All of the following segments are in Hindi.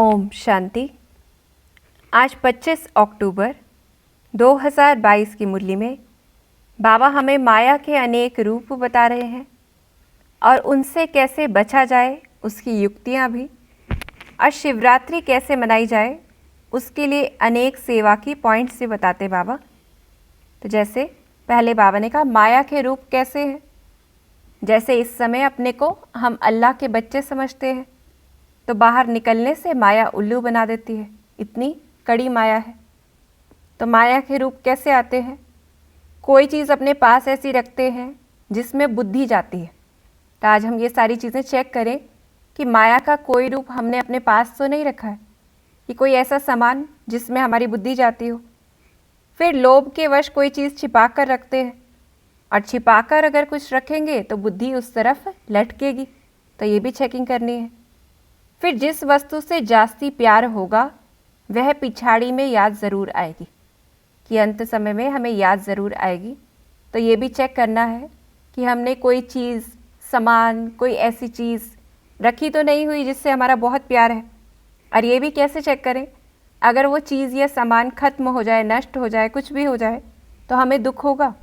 ओम शांति। आज 25 अक्टूबर 2022 की मुरली में बाबा हमें माया के अनेक रूप बता रहे हैं और उनसे कैसे बचा जाए उसकी युक्तियाँ भी, और शिवरात्रि कैसे मनाई जाए उसके लिए अनेक सेवा की पॉइंट्स भी बताते बाबा। तो जैसे पहले बाबा ने कहा माया के रूप कैसे हैं। जैसे इस समय अपने को हम अल्लाह के बच्चे समझते हैं तो बाहर निकलने से माया उल्लू बना देती है, इतनी कड़ी माया है। तो माया के रूप कैसे आते हैं? कोई चीज़ अपने पास ऐसी रखते हैं जिसमें बुद्धि जाती है। तो आज हम ये सारी चीज़ें चेक करें कि माया का कोई रूप हमने अपने पास तो नहीं रखा है, कि कोई ऐसा सामान जिसमें हमारी बुद्धि जाती हो। फिर लोभ के वश कोई चीज़ छिपा कर रखते हैं, और छिपा कर अगर कुछ रखेंगे तो बुद्धि उस तरफ लटकेगी, तो ये भी चेकिंग करनी है। फिर जिस वस्तु से जास्ती प्यार होगा वह पिछाड़ी में याद ज़रूर आएगी, कि अंत समय में हमें याद ज़रूर आएगी। तो ये भी चेक करना है कि हमने कोई चीज़, सामान, कोई ऐसी चीज़ रखी तो नहीं हुई जिससे हमारा बहुत प्यार है। और ये भी कैसे चेक करें, अगर वो चीज़ या सामान ख़त्म हो जाए, नष्ट हो जाए, कुछ भी हो जाए तो हमें दुख होगा।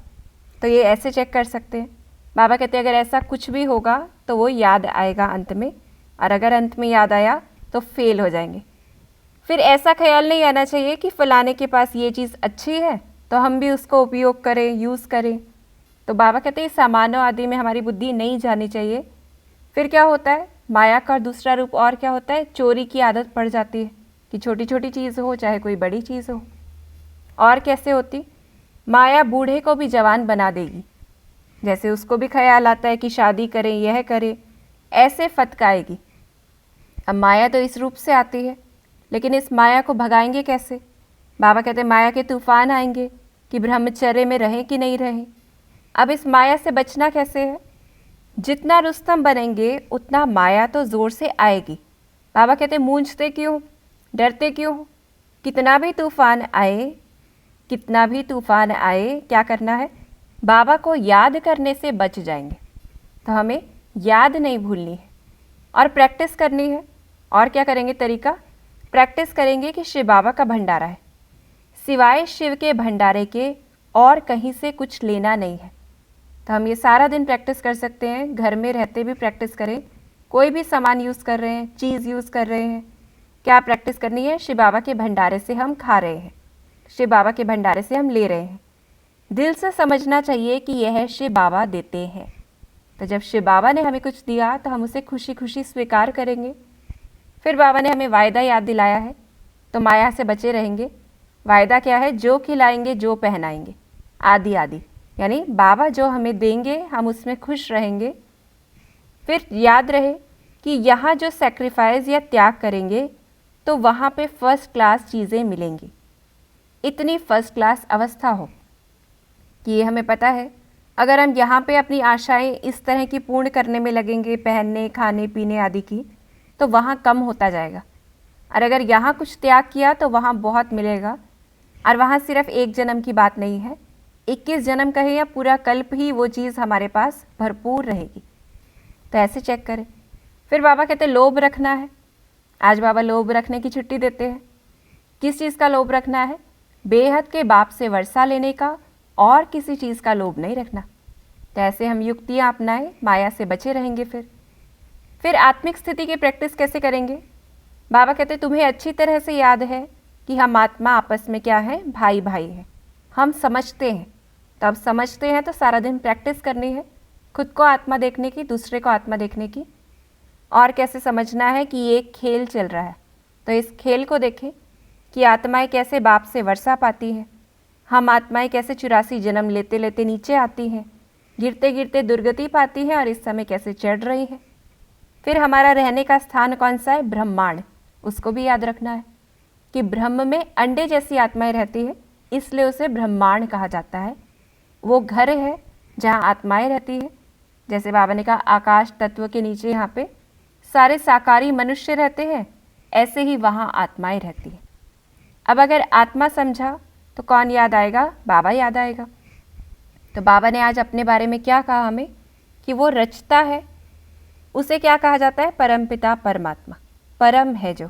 तो ये ऐसे चेक कर सकते हैं। बाबा कहते हैं अगर ऐसा कुछ भी होगा तो वो याद आएगा अंत में, और अगर अंत में याद आया तो फेल हो जाएंगे। फिर ऐसा ख्याल नहीं आना चाहिए कि फ़लाने के पास ये चीज़ अच्छी है तो हम भी उसको उपयोग करें, यूज़ करें। तो बाबा कहते हैं सामानों आदि में हमारी बुद्धि नहीं जानी चाहिए। फिर क्या होता है, माया का दूसरा रूप और क्या होता है, चोरी की आदत पड़ जाती है, कि छोटी छोटी चीज़ हो चाहे कोई बड़ी चीज़ हो। और कैसे होती, माया बूढ़े को भी जवान बना देगी। जैसे उसको भी ख्याल आता है कि शादी करें, यह करें, ऐसे फटकाएगी। अब माया तो इस रूप से आती है, लेकिन इस माया को भगाएंगे कैसे? बाबा कहते हैं माया के तूफान आएंगे कि ब्रह्मचर्य में रहें कि नहीं रहें। अब इस माया से बचना कैसे है? जितना रुस्तम बनेंगे उतना माया तो ज़ोर से आएगी। बाबा कहते हैं मूंझते क्यों, डरते क्यों? कितना भी तूफान आए, कितना भी तूफान आए, क्या करना है, बाबा को याद करने से बच जाएंगे। तो हमें याद नहीं भूलनी है और प्रैक्टिस करनी है। और क्या करेंगे तरीका, प्रैक्टिस करेंगे कि शिव बाबा का भंडारा है, सिवाय शिव के भंडारे के और कहीं से कुछ लेना नहीं है। तो हम ये सारा दिन प्रैक्टिस कर सकते हैं, घर में रहते भी प्रैक्टिस करें। कोई भी सामान यूज़ कर रहे हैं, चीज़ यूज़ कर रहे हैं, क्या प्रैक्टिस करनी है, शिव बाबा के भंडारे से हम खा रहे हैं, शिव बाबा के भंडारे से हम ले रहे हैं। दिल से समझना चाहिए कि यह शिव बाबा देते हैं। तो जब शिव बाबा ने हमें कुछ दिया तो हम उसे खुशी खुशी स्वीकार करेंगे। फिर बाबा ने हमें वायदा याद दिलाया है, तो माया से बचे रहेंगे। वायदा क्या है, जो खिलाएंगे, जो पहनाएंगे, आदि आदि, यानी बाबा जो हमें देंगे हम उसमें खुश रहेंगे। फिर याद रहे कि यहाँ जो सेक्रीफाइस या त्याग करेंगे तो वहाँ पे फर्स्ट क्लास चीज़ें मिलेंगी। इतनी फर्स्ट क्लास अवस्था हो कि ये हमें पता है, अगर हम यहाँ पे अपनी आशाएं इस तरह की पूर्ण करने में लगेंगे, पहनने, खाने पीने आदि की, तो वहाँ कम होता जाएगा। और अगर यहाँ कुछ त्याग किया तो वहाँ बहुत मिलेगा। और वहाँ सिर्फ एक जन्म की बात नहीं है, 21 जन्म कहे या पूरा कल्प ही वो चीज़ हमारे पास भरपूर रहेगी। तो ऐसे चेक करें। फिर बाबा कहते हैं लोभ रखना है। आज बाबा लोभ रखने की छुट्टी देते हैं। किस चीज़ का लोभ रखना है? बेहद के बाप से वर्षा लेने का, और किसी चीज़ का लोभ नहीं रखना। तो ऐसे हम युक्तियाँ अपनाएं, माया से बचे रहेंगे। फिर आत्मिक स्थिति की प्रैक्टिस कैसे करेंगे? बाबा कहते तुम्हें अच्छी तरह से याद है कि हम आत्मा आपस में क्या है, भाई भाई हैं, हम समझते हैं। तो अब समझते हैं तो सारा दिन प्रैक्टिस करनी है, खुद को आत्मा देखने की, दूसरे को आत्मा देखने की। और कैसे समझना है कि ये एक खेल चल रहा है, तो इस खेल को देखें कि आत्माएं कैसे बाप से वर्षा पाती हैं, हम आत्माएं कैसे 84 जन्म लेते लेते नीचे आती हैं, गिरते गिरते दुर्गति पाती हैं और इस समय कैसे चढ़ रही हैं। फिर हमारा रहने का स्थान कौन सा है, ब्रह्मांड, उसको भी याद रखना है कि ब्रह्म में अंडे जैसी आत्माएं रहती है, इसलिए उसे ब्रह्मांड कहा जाता है। वो घर है जहाँ आत्माएं रहती है। जैसे बाबा ने कहा आकाश तत्व के नीचे यहाँ पे सारे साकारी मनुष्य रहते हैं, ऐसे ही वहाँ आत्माएं रहती हैं। अब अगर आत्मा समझा तो कौन याद आएगा, बाबा याद आएगा। तो बाबा ने आज अपने बारे में क्या कहा हमें, कि वो रचता है, उसे क्या कहा जाता है, परमपिता परमात्मा, परम है जो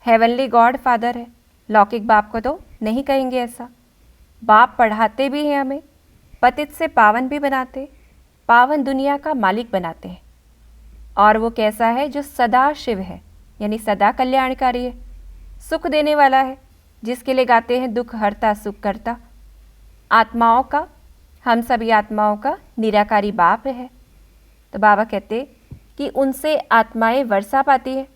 हेवनली गॉड फादर है। लौकिक बाप को तो नहीं कहेंगे ऐसा। बाप पढ़ाते भी हैं हमें, पतित से पावन भी बनाते, पावन दुनिया का मालिक बनाते हैं। और वो कैसा है? जो सदा शिव है, यानी सदा कल्याणकारी है, सुख देने वाला है, जिसके लिए गाते हैं दुख हरता सुख करता। आत्माओं का, हम सभी आत्माओं का निराकारी बाप है। तो बाबा कहते कि उनसे आत्माएं वर्षा पाती है,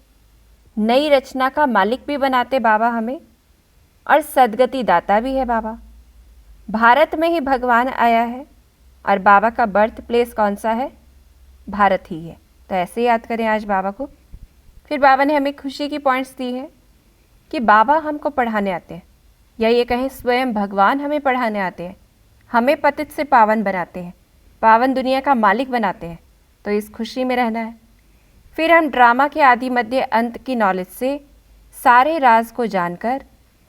नई रचना का मालिक भी बनाते बाबा हमें, और सदगति दाता भी है बाबा। भारत में ही भगवान आया है, और बाबा का बर्थ प्लेस कौन सा है? भारत ही है। तो ऐसे याद करें आज बाबा को। फिर बाबा ने हमें खुशी की पॉइंट्स दी हैं कि बाबा हमको पढ़ाने आते हैं, या ये कहें स्वयं भगवान हमें पढ़ाने आते हैं, हमें पतित से पावन बनाते हैं, पावन दुनिया का मालिक बनाते हैं। तो इस खुशी में रहना है। फिर हम ड्रामा के आदि मध्य अंत की नॉलेज से सारे राज को जानकर,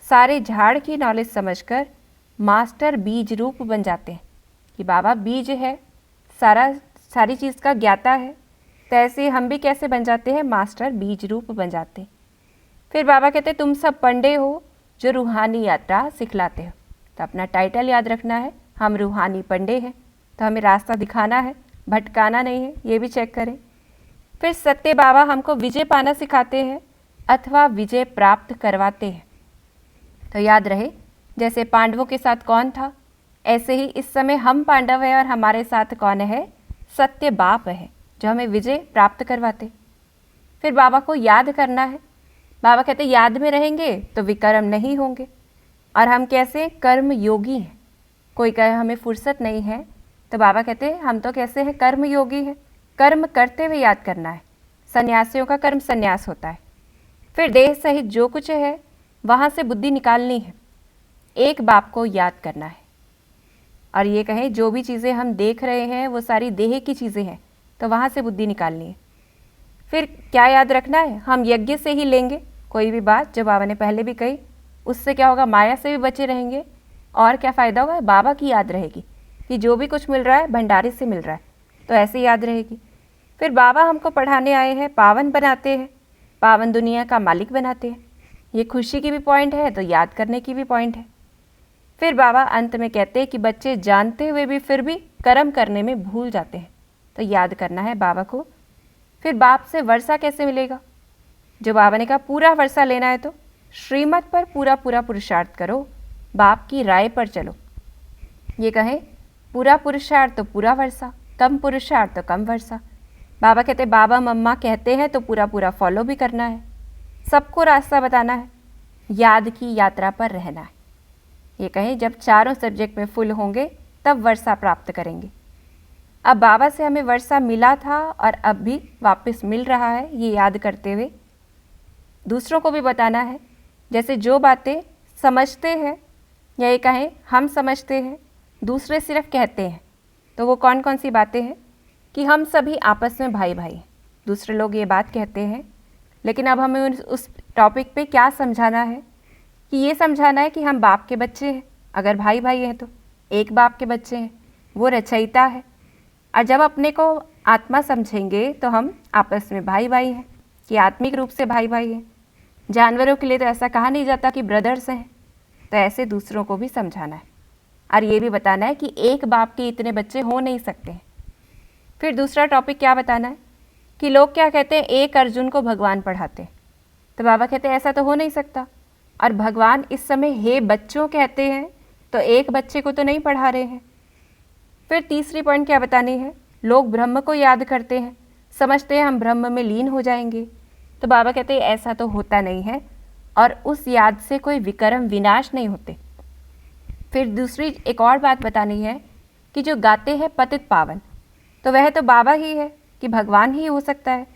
सारे झाड़ की नॉलेज समझकर मास्टर बीज रूप बन जाते हैं कि बाबा बीज है, सारी चीज़ का ज्ञाता है। तो ऐसे हम भी कैसे बन जाते हैं? मास्टर बीज रूप बन जाते हैं। फिर बाबा कहते तुम सब पंडे हो जो रूहानी यात्रा सिखलाते हो। तो अपना टाइटल याद रखना है, हम रूहानी पंडे हैं। तो हमें रास्ता दिखाना है, भटकाना नहीं है, ये भी चेक करें। फिर सत्य बाबा हमको विजय पाना सिखाते हैं अथवा विजय प्राप्त करवाते हैं। तो याद रहे, जैसे पांडवों के साथ कौन था, ऐसे ही इस समय हम पांडव हैं और हमारे साथ कौन है? सत्य बाप है, जो हमें विजय प्राप्त करवाते। फिर बाबा को याद करना है। बाबा कहते याद में रहेंगे तो विकर्म नहीं होंगे। और हम कैसे? कर्म योगी हैं। कोई कहे हमें फुर्सत नहीं है, तो बाबा कहते हम तो कैसे हैं? कर्म योगी हैं। कर्म करते हुए याद करना है। सन्यासियों का कर्म संन्यास होता है। फिर देह सहित जो कुछ है वहाँ से बुद्धि निकालनी है, एक बाप को याद करना है। और ये कहें जो भी चीज़ें हम देख रहे हैं वो सारी देह की चीज़ें हैं, तो वहाँ से बुद्धि निकालनी है। फिर क्या याद रखना है? हम यज्ञ से ही लेंगे कोई भी बात, जो बाबा ने पहले भी कही। उससे क्या होगा? माया से भी बचे रहेंगे। और क्या फ़ायदा होगा? बाबा की याद रहेगी कि जो भी कुछ मिल रहा है भंडारी से मिल रहा है, तो ऐसे याद रहेगी। फिर बाबा हमको पढ़ाने आए हैं, पावन बनाते हैं, पावन दुनिया का मालिक बनाते हैं। ये खुशी की भी पॉइंट है, तो याद करने की भी पॉइंट है। फिर बाबा अंत में कहते हैं कि बच्चे जानते हुए भी फिर भी कर्म करने में भूल जाते हैं, तो याद करना है बाबा को। फिर बाप से वर्षा कैसे मिलेगा? जो बाबा ने कहा पूरा वर्षा लेना है तो श्रीमत पर पूरा पूरा पुरुषार्थ करो, बाप की राय पर चलो। ये कहें पूरा पुरुषार्थ तो पूरा वर्षा, कम पुरुषार्थ तो कम वर्षा। बाबा कहते बाबा मम्मा कहते हैं तो पूरा पूरा फॉलो भी करना है, सबको रास्ता बताना है, याद की यात्रा पर रहना है। ये कहें जब चारों सब्जेक्ट में फुल होंगे तब वर्षा प्राप्त करेंगे। अब बाबा से हमें वर्षा मिला था और अब भी वापस मिल रहा है, ये याद करते हुए दूसरों को भी बताना है। जैसे जो बातें समझते हैं, या ये कहें हम समझते हैं, दूसरे सिर्फ कहते हैं, तो वो कौन कौन सी बातें हैं? कि हम सभी आपस में भाई भाई। दूसरे लोग ये बात कहते हैं, लेकिन अब हमें उस टॉपिक पे क्या समझाना है? कि ये समझाना है कि हम बाप के बच्चे हैं। अगर भाई भाई हैं तो एक बाप के बच्चे हैं, वो रचयिता है। और जब अपने को आत्मा समझेंगे तो हम आपस में भाई भाई हैं, कि आत्मिक रूप से भाई भाई हैं। जानवरों के लिए तो ऐसा कहा नहीं जाता कि ब्रदर्स हैं, तो ऐसे दूसरों को भी समझाना है। और ये भी बताना है कि एक बाप के इतने बच्चे हो नहीं सकते हैं। फिर दूसरा टॉपिक क्या बताना है? कि लोग क्या कहते हैं, एक अर्जुन को भगवान पढ़ाते हैं। तो बाबा कहते हैं ऐसा तो हो नहीं सकता। और भगवान इस समय हे बच्चों कहते हैं, तो एक बच्चे को तो नहीं पढ़ा रहे हैं। फिर तीसरी पॉइंट क्या बतानी है? लोग ब्रह्म को याद करते हैं, समझते हैं हम ब्रह्म में लीन हो जाएंगे। तो बाबा कहते हैं ऐसा तो होता नहीं है, और उस याद से कोई विकर्म विनाश नहीं होते। फिर दूसरी एक और बात बतानी है कि जो गाते हैं पतित पावन, तो वह तो बाबा ही है, कि भगवान ही हो सकता है।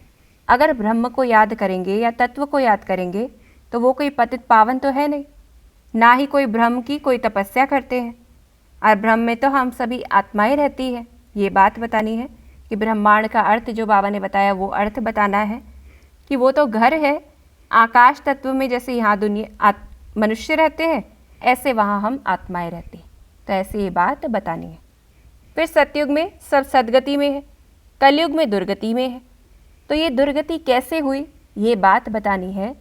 अगर ब्रह्म को याद करेंगे या तत्व को याद करेंगे तो वो कोई पतित पावन तो है नहीं, ना ही कोई ब्रह्म की कोई तपस्या करते हैं। और ब्रह्म में तो हम सभी आत्माएं रहती है। ये बात बतानी है कि ब्रह्मांड का अर्थ जो बाबा ने बताया वो अर्थ बताना है कि वो तो घर है आकाश तत्व में, जैसे यहाँ दुनिया मनुष्य रहते हैं ऐसे वहाँ हम आत्माएं रहती हैं। तो ऐसे ये बात बतानी है। फिर सतयुग में सब सदगति में है, कलयुग में दुर्गति में है। तो ये दुर्गति कैसे हुई ये बात बतानी है।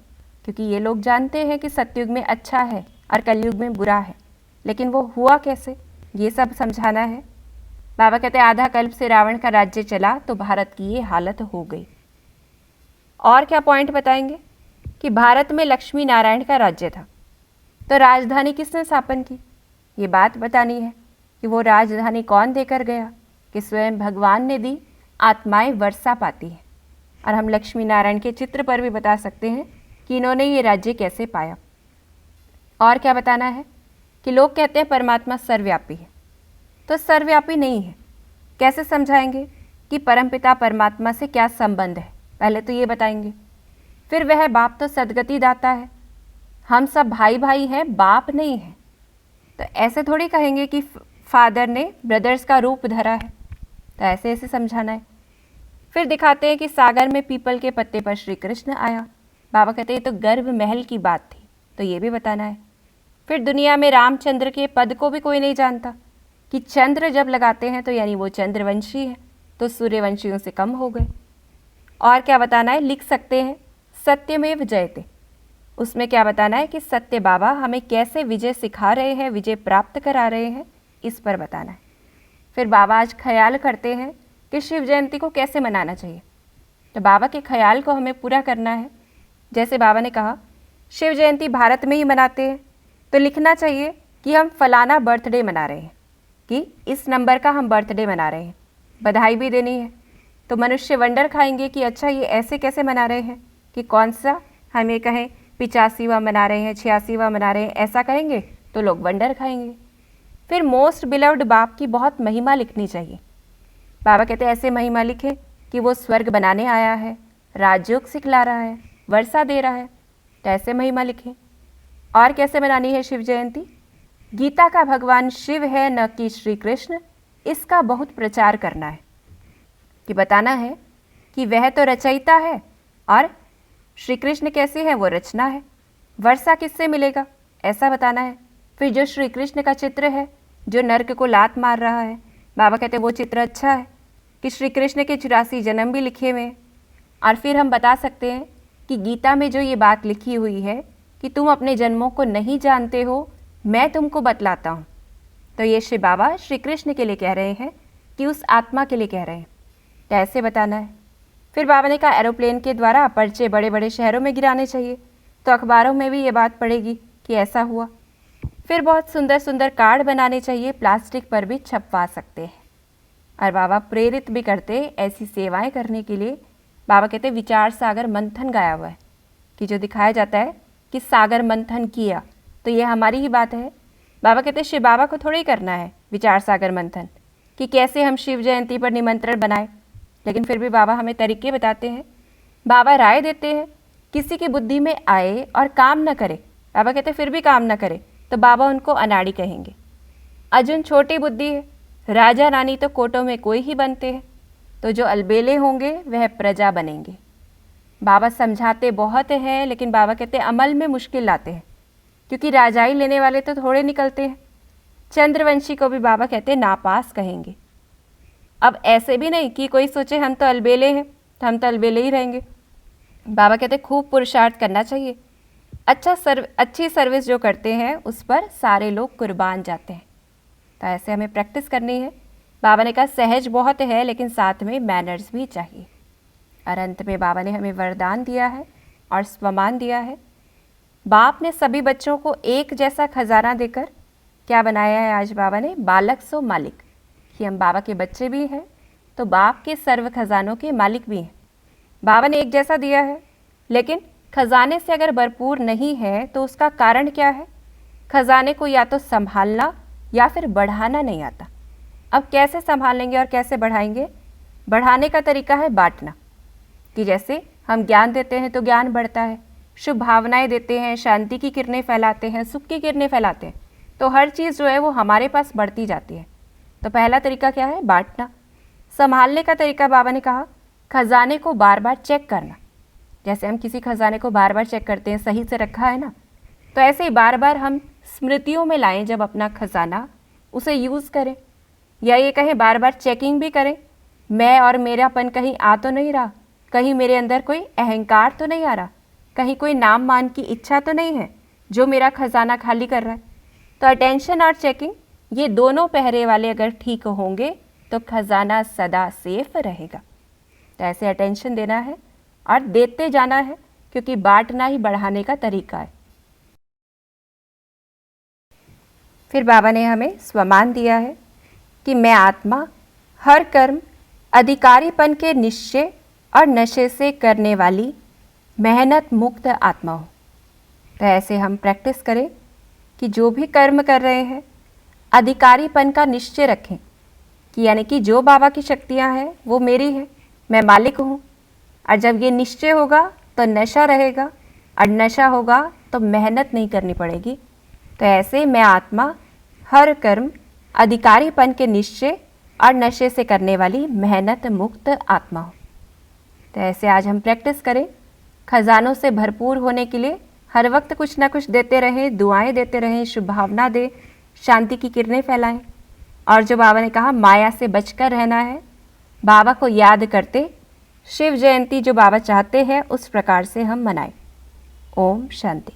क्योंकि ये लोग जानते हैं कि सतयुग में अच्छा है और कलयुग में बुरा है, लेकिन वो हुआ कैसे, ये सब समझाना है। बाबा कहते हैं आधा कल्प से रावण का राज्य चला तो भारत की ये हालत हो गई। और क्या पॉइंट बताएंगे कि भारत में लक्ष्मी नारायण का राज्य था, तो राजधानी किसने स्थापन की, ये बात बतानी है कि वो राजधानी कौन देकर गया, कि स्वयं भगवान ने दी। आत्माएं वर्षा पाती हैं, और हम लक्ष्मी नारायण के चित्र पर भी बता सकते हैं कि इन्होंने ये राज्य कैसे पाया। और क्या बताना है कि लोग कहते हैं परमात्मा सर्वव्यापी है, तो सर्वव्यापी नहीं है। कैसे समझाएंगे कि परमपिता परमात्मा से क्या संबंध है, पहले तो ये बताएंगे। फिर वह बाप तो सदगति दाता है, हम सब भाई भाई हैं, बाप नहीं है। तो ऐसे थोड़ी कहेंगे कि फादर ने ब्रदर्स का रूप धरा है, तो ऐसे ऐसे समझाना है। फिर दिखाते हैं कि सागर में पीपल के पत्ते पर श्री कृष्ण आया। बाबा कहते हैं तो गर्भ महल की बात थी, तो ये भी बताना है। फिर दुनिया में रामचंद्र के पद को भी कोई नहीं जानता कि चंद्र जब लगाते हैं तो यानी वो चंद्रवंशी है, तो सूर्यवंशियों से कम हो गए। और क्या बताना है, लिख सकते हैं सत्यमेव जयते, उसमें क्या बताना है कि सत्य बाबा हमें कैसे विजय सिखा रहे हैं, विजय प्राप्त करा रहे हैं, इस पर बताना है। फिर बाबा आज ख्याल करते हैं कि शिव जयंती को कैसे मनाना चाहिए, तो बाबा के ख्याल को हमें पूरा करना है। जैसे बाबा ने कहा शिव जयंती भारत में ही मनाते हैं, तो लिखना चाहिए कि हम फलाना बर्थडे मना रहे हैं, कि इस नंबर का हम बर्थडे मना रहे हैं, बधाई भी देनी है। तो मनुष्य वंडर खाएंगे कि अच्छा ये ऐसे कैसे मना रहे हैं, कि कौन सा हम ये कहें 85वां मना रहे हैं, 86वां मना रहे हैं, ऐसा कहेंगे तो लोग वंडर खाएंगे। फिर मोस्ट बिलव्ड बाप की बहुत महिमा लिखनी चाहिए। बाबा कहते हैं ऐसे महिमा लिखें कि वो स्वर्ग बनाने आया है, राजयोग सिखला रहा है, वर्षा दे रहा है, तो ऐसे महिमा लिखें। और कैसे मनानी है शिव जयंती, गीता का भगवान शिव है न कि श्री कृष्ण, इसका बहुत प्रचार करना है, कि बताना है कि वह तो रचयिता है और श्री कृष्ण कैसे हैं, वो रचना है। वर्षा किससे मिलेगा, ऐसा बताना है। फिर जो श्री कृष्ण का चित्र है जो नर्क को लात मार रहा है, बाबा कहते हैं वो चित्र अच्छा है, कि श्री कृष्ण के 84 जन्म भी लिखे हुए हैं। और फिर हम बता सकते हैं कि गीता में जो ये बात लिखी हुई है कि तुम अपने जन्मों को नहीं जानते हो, मैं तुमको बतलाता हूँ, तो ये श्री बाबा श्री कृष्ण के लिए कह रहे हैं कि उस आत्मा के लिए कह रहे हैं, तो ऐसे बताना है। फिर बाबा ने कहा एरोप्लेन के द्वारा पर्चे बड़े बड़े शहरों में गिराने चाहिए, तो अखबारों में भी ये बात पड़ेगी कि ऐसा हुआ। फिर बहुत सुंदर सुंदर कार्ड बनाने चाहिए, प्लास्टिक पर भी छपवा सकते हैं। और बाबा प्रेरित भी करते ऐसी सेवाएं करने के लिए। बाबा कहते विचार सागर मंथन गाया हुआ है, कि जो दिखाया जाता है कि सागर मंथन किया, तो ये हमारी ही बात है। बाबा कहते शिव बाबा को थोड़ा ही करना है विचार सागर मंथन, कि कैसे हम शिव जयंती पर निमंत्रण बनाएं, लेकिन फिर भी बाबा हमें तरीके बताते हैं। बाबा राय देते हैं किसी की बुद्धि में आए और काम न करे, बाबा कहते फिर भी काम न करे, तो बाबा उनको अनाड़ी कहेंगे। अर्जुन छोटी बुद्धि है, राजा रानी तो कोटों में कोई ही बनते हैं, तो जो अलबेले होंगे वह प्रजा बनेंगे। बाबा समझाते बहुत हैं, लेकिन बाबा कहते अमल में मुश्किल लाते हैं, क्योंकि राजाई लेने वाले तो थोड़े निकलते हैं। चंद्रवंशी को भी बाबा कहते नापास कहेंगे। अब ऐसे भी नहीं कि कोई सोचे हम तो अलबेले हैं, तो हम तो अलबेले ही रहेंगे। बाबा कहते खूब पुरुषार्थ करना चाहिए। अच्छी सर्विस जो करते हैं उस पर सारे लोग कुर्बान जाते हैं, तो ऐसे हमें प्रैक्टिस करनी है। बाबा ने कहा सहज बहुत है, लेकिन साथ में मैनर्स भी चाहिए। और अंत में बाबा ने हमें वरदान दिया है और स्वमान दिया है। बाप ने सभी बच्चों को एक जैसा खजाना देकर क्या बनाया है आज बाबा ने, बालक सो मालिक, कि हम बाबा के बच्चे भी हैं तो बाप के सर्व खजानों के मालिक भी हैं। बाबा ने एक जैसा दिया है, लेकिन खजाने से अगर भरपूर नहीं है तो उसका कारण क्या है, खजाने को या तो संभालना या फिर बढ़ाना नहीं आता। अब कैसे संभालेंगे और कैसे बढ़ाएंगे, बढ़ाने का तरीका है बांटना, कि जैसे हम ज्ञान देते हैं तो ज्ञान बढ़ता है, शुभ भावनाएं देते हैं, शांति की किरणें फैलाते हैं, सुख की किरणें फैलाते हैं, तो हर चीज़ जो है वो हमारे पास बढ़ती जाती है। तो पहला तरीका क्या है, बांटना। संभालने का तरीका बाबा ने कहा खजाने को बार बार चेक करना। जैसे हम किसी खजाने को बार बार चेक करते हैं सही से रखा है ना, तो ऐसे ही बार बार हम स्मृतियों में लाएं जब अपना खजाना, उसे यूज़ करें, या ये कहें बार बार चेकिंग भी करें, मैं और मेरापन कहीं आ तो नहीं रहा, कहीं मेरे अंदर कोई अहंकार तो नहीं आ रहा, कहीं कोई नाम मान की इच्छा तो नहीं है जो मेरा खजाना खाली कर रहा है। तो अटेंशन और चेकिंग, ये दोनों पहरे वाले अगर ठीक होंगे तो खजाना सदा सेफ रहेगा। तो ऐसे अटेंशन देना है और देते जाना है, क्योंकि बांटना ही बढ़ाने का तरीका है। फिर बाबा ने हमें स्वमान दिया है कि मैं आत्मा हर कर्म अधिकारीपन के निश्चय और नशे से करने वाली मेहनत मुक्त आत्मा हूँ। तो ऐसे हम प्रैक्टिस करें कि जो भी कर्म कर रहे हैं अधिकारीपन का निश्चय रखें, कि यानी कि जो बाबा की शक्तियाँ हैं वो मेरी है, मैं मालिक हूँ। और जब ये निश्चय होगा तो नशा रहेगा, और नशा होगा तो मेहनत नहीं करनी पड़ेगी। तो ऐसे मैं आत्मा हर कर्म अधिकारीपन के निश्चय और नशे से करने वाली मेहनत मुक्त आत्मा हूँ। तो ऐसे आज हम प्रैक्टिस करें खजानों से भरपूर होने के लिए। हर वक्त कुछ ना कुछ देते रहें, दुआएं देते रहें, शुभ भावना दें, शांति की किरणें फैलाएं। और जो बाबा ने कहा माया से बचकर रहना है, बाबा को याद करते शिव जयंती जो बाबा चाहते हैं उस प्रकार से हम मनाएं। ओम शांति।